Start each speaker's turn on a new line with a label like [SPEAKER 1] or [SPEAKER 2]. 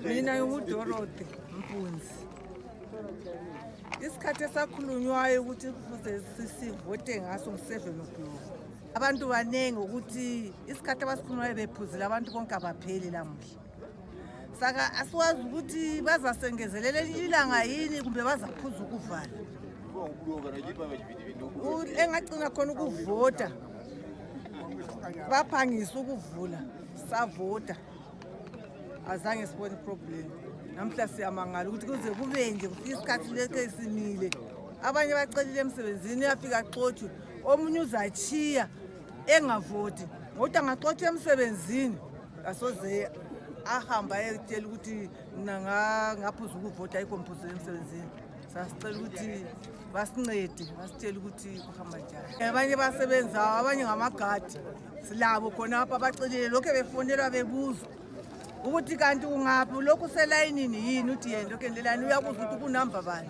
[SPEAKER 1] Mina nguDorothy Mpunzi. Isikhathi esakhulunywayo ukuthi kufuze sivote ngaso ngo7 o'clock. Abantu banenge ukuthi isikhathi abasikhulumayo bephuzile abantu bonke abapheli lamuhla. Saka asiwazi ukuthi bazasengezelela ilanga yini kumbe bazaphuza ukuvala. Engagcina khona ukuvota. Baphangisa ukuvula, savota. Azange sibone problem. Namhla siyamangala ukuthi kuze kube nje kufika isikhathi leke esimile. Abanye bacelile emsebenzini uyafika xothwe, omunye uzachiya engavoti. Ngoba ngaxothwa emsebenzini asoze ahamba etshela ukuthi mina ngaphuza ukuvota ayikomphuzo emsebenzini. Sasicela ukuthi basincede, basitshela ukuthi kuhamba njani. Abanye basebenza, abanye ngamagadi. Silabo khona apha bacelile lokho befonelwa bebuza ukuthi kanti ungaphi lokhu selayinini yini uthi yena lokho endelani uyabuza ukuthi kunamba bani.